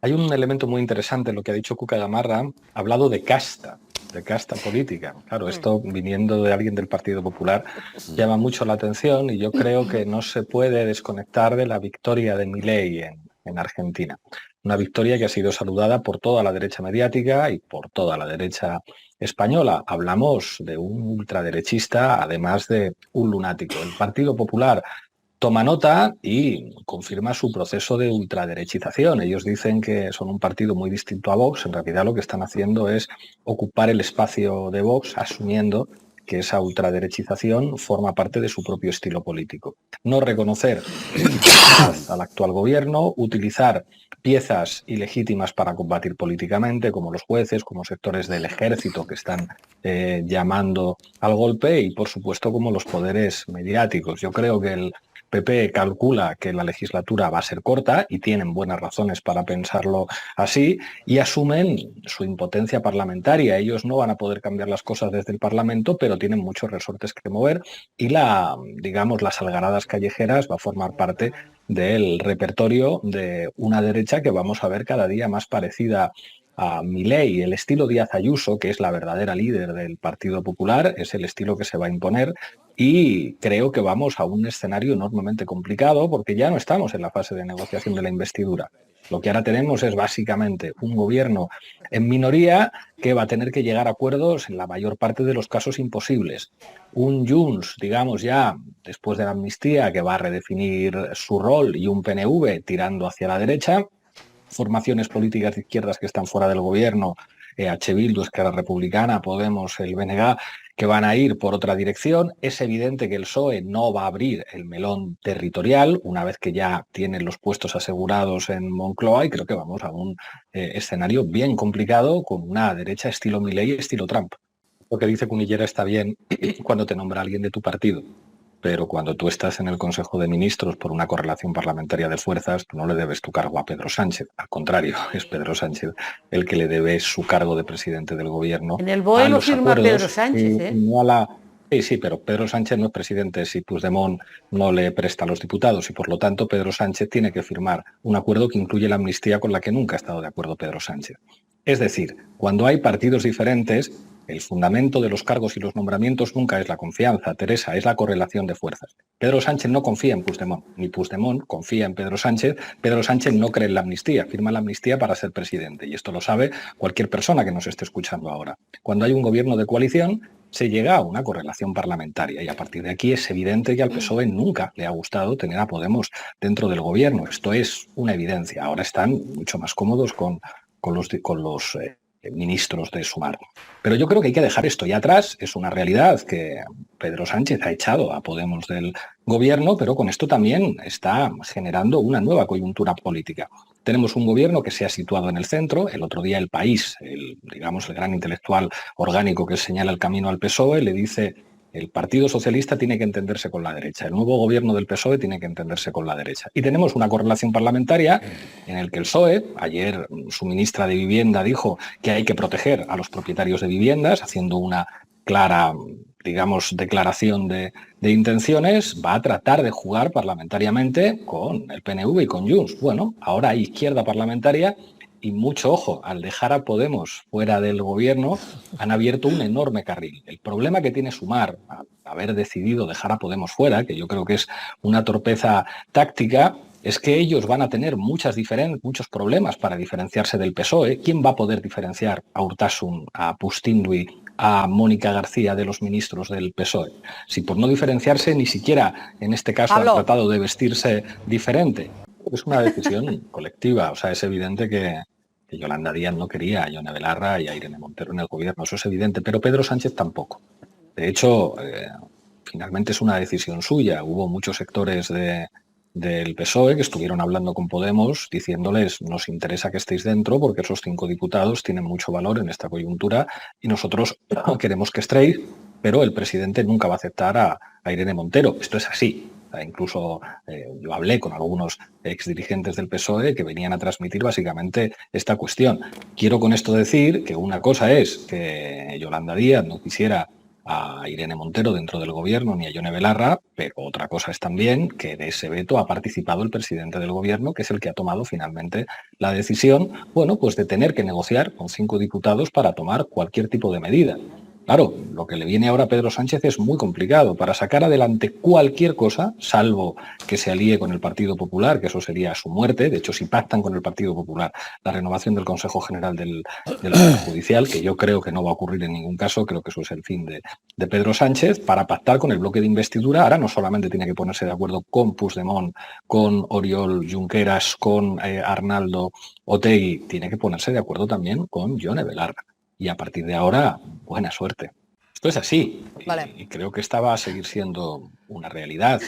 Hay un elemento muy interesante en lo que ha dicho Cuca Gamarra, ha hablado de casta política. Claro, esto viniendo de alguien del Partido Popular llama mucho la atención y yo creo que no se puede desconectar de la victoria de Milei en Argentina. Una victoria que ha sido saludada por toda la derecha mediática y por toda la derecha española. Hablamos de un ultraderechista, además de un lunático. El Partido Popular toma nota y confirma su proceso de ultraderechización. Ellos dicen que son un partido muy distinto a Vox. En realidad lo que están haciendo es ocupar el espacio de Vox, asumiendo que esa ultraderechización forma parte de su propio estilo político. No reconocer al actual gobierno, utilizar piezas ilegítimas para combatir políticamente, como los jueces, como sectores del ejército que están llamando al golpe y, por supuesto, como los poderes mediáticos. Yo creo que el PP calcula que la legislatura va a ser corta y tienen buenas razones para pensarlo así y asumen su impotencia parlamentaria. Ellos no van a poder cambiar las cosas desde el Parlamento, pero tienen muchos resortes que mover y las algaradas callejeras va a formar parte del repertorio de una derecha que vamos a ver cada día más parecida a Milei. El estilo Díaz Ayuso, que es la verdadera líder del Partido Popular, es el estilo que se va a imponer y creo que vamos a un escenario enormemente complicado porque ya no estamos en la fase de negociación de la investidura. Lo que ahora tenemos es básicamente un gobierno en minoría que va a tener que llegar a acuerdos en la mayor parte de los casos imposibles. Un Junts, digamos ya, después de la amnistía, que va a redefinir su rol y un PNV tirando hacia la derecha, formaciones políticas de izquierdas que están fuera del gobierno, H. Bildu, Esquerra Republicana, Podemos, el BNG, que van a ir por otra dirección. Es evidente que el PSOE no va a abrir el melón territorial una vez que ya tienen los puestos asegurados en Moncloa y creo que vamos a un escenario bien complicado con una derecha estilo Milei, estilo Trump. Lo que dice Cunillera está bien cuando te nombra alguien de tu partido, pero cuando tú estás en el Consejo de Ministros por una correlación parlamentaria de fuerzas, tú no le debes tu cargo a Pedro Sánchez. Al contrario, es Pedro Sánchez el que le debe su cargo de presidente del gobierno. En el BOE lo firma Pedro Sánchez, ¿eh? No a la... Sí, pero Pedro Sánchez no es presidente si Puigdemont no le presta a los diputados y por lo tanto Pedro Sánchez tiene que firmar un acuerdo que incluye la amnistía con la que nunca ha estado de acuerdo Pedro Sánchez. Es decir, cuando hay partidos diferentes, el fundamento de los cargos y los nombramientos nunca es la confianza, Teresa, es la correlación de fuerzas. Pedro Sánchez no confía en Puigdemont, ni Puigdemont confía en Pedro Sánchez no cree en la amnistía, firma la amnistía para ser presidente y esto lo sabe cualquier persona que nos esté escuchando ahora. Cuando hay un gobierno de coalición, se llega a una correlación parlamentaria y a partir de aquí es evidente que al PSOE nunca le ha gustado tener a Podemos dentro del gobierno. Esto es una evidencia. Ahora están mucho más cómodos con los ministros de Sumar. Pero yo creo que hay que dejar esto ya atrás. Es una realidad que Pedro Sánchez ha echado a Podemos del gobierno, pero con esto también está generando una nueva coyuntura política. Tenemos un gobierno que se ha situado en el centro. El otro día El País, el gran intelectual orgánico que señala el camino al PSOE, le dice: el Partido Socialista tiene que entenderse con la derecha, el nuevo gobierno del PSOE tiene que entenderse con la derecha. Y tenemos una correlación parlamentaria en el que el PSOE, ayer su ministra de Vivienda dijo que hay que proteger a los propietarios de viviendas, haciendo una clara, declaración de intenciones, va a tratar de jugar parlamentariamente con el PNV y con Junts. Bueno, ahora hay izquierda parlamentaria y mucho ojo, al dejar a Podemos fuera del gobierno, han abierto un enorme carril. El problema que tiene Sumar, haber decidido dejar a Podemos fuera, que yo creo que es una torpeza táctica, es que ellos van a tener muchos problemas para diferenciarse del PSOE. ¿Quién va a poder diferenciar a Urtasun, a Pustindui, a Mónica García de los ministros del PSOE? Si por no diferenciarse ni siquiera en este caso han tratado de vestirse diferente. Es una decisión colectiva. O sea, es evidente que Yolanda Díaz no quería a Ione Belarra y a Irene Montero en el gobierno, eso es evidente, pero Pedro Sánchez tampoco. De hecho, finalmente es una decisión suya. Hubo muchos sectores del PSOE que estuvieron hablando con Podemos diciéndoles: nos interesa que estéis dentro porque esos 5 diputados tienen mucho valor en esta coyuntura y nosotros queremos que estéis, pero el presidente nunca va a aceptar a Irene Montero. Esto es así. Incluso yo hablé con algunos exdirigentes del PSOE que venían a transmitir básicamente esta cuestión. Quiero con esto decir que una cosa es que Yolanda Díaz no quisiera a Irene Montero dentro del gobierno ni a Yone Belarra, pero otra cosa es también que de ese veto ha participado el presidente del gobierno, que es el que ha tomado finalmente la decisión, bueno, pues de tener que negociar con 5 diputados para tomar cualquier tipo de medida. Claro, lo que le viene ahora a Pedro Sánchez es muy complicado. Para sacar adelante cualquier cosa, salvo que se alíe con el Partido Popular, que eso sería su muerte. De hecho, si pactan con el Partido Popular la renovación del Consejo General del Poder Judicial, que yo creo que no va a ocurrir en ningún caso, creo que eso es el fin de Pedro Sánchez, para pactar con el bloque de investidura, ahora no solamente tiene que ponerse de acuerdo con Puigdemont, con Oriol Junqueras, con Arnaldo Otegi, tiene que ponerse de acuerdo también con Yone Belarra. Y a partir de ahora, buena suerte. Esto es así. Vale. Y creo que esta va a seguir siendo una realidad.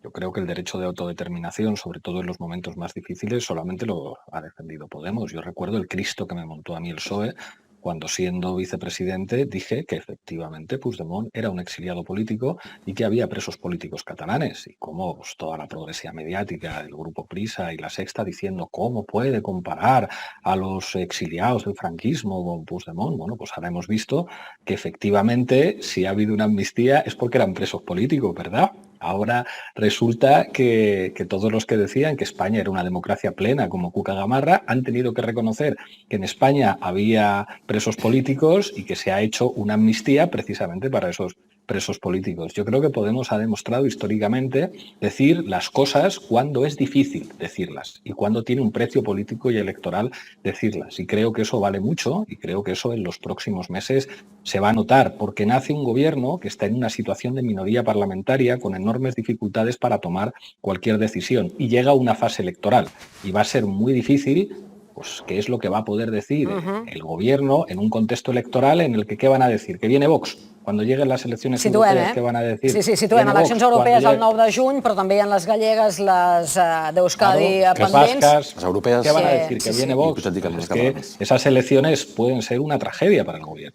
Yo creo que el derecho de autodeterminación, sobre todo en los momentos más difíciles, solamente lo ha defendido Podemos. Yo recuerdo el Cristo que me montó a mí el PSOE cuando, siendo vicepresidente, dije que efectivamente Puigdemont era un exiliado político y que había presos políticos catalanes. Y como pues, toda la progresía mediática del Grupo Prisa y La Sexta diciendo cómo puede comparar a los exiliados del franquismo con Puigdemont. Bueno, pues ahora hemos visto que efectivamente si ha habido una amnistía es porque eran presos políticos, ¿verdad? Ahora resulta que todos los que decían que España era una democracia plena como Cuca Gamarra han tenido que reconocer que en España había presos políticos y que se ha hecho una amnistía precisamente para esos presos políticos. Yo creo que Podemos ha demostrado históricamente decir las cosas cuando es difícil decirlas y cuando tiene un precio político y electoral decirlas. Y creo que eso vale mucho y creo que eso en los próximos meses se va a notar, porque nace un gobierno que está en una situación de minoría parlamentaria con enormes dificultades para tomar cualquier decisión y llega a una fase electoral y va a ser muy difícil, pues, qué es lo que va a poder decir el gobierno en un contexto electoral en el que ¿qué van a decir? Que viene Vox. Cuando lleguen les eleccions europees, què van a dir? Sí, situem eleccions europees el 9 de juny, però també en les gallegues, les d'Euskadi pendents. Las europeas, ¿qué van a decir? Que viene Vox. Es que esas elecciones pueden ser una tragedia para el gobierno.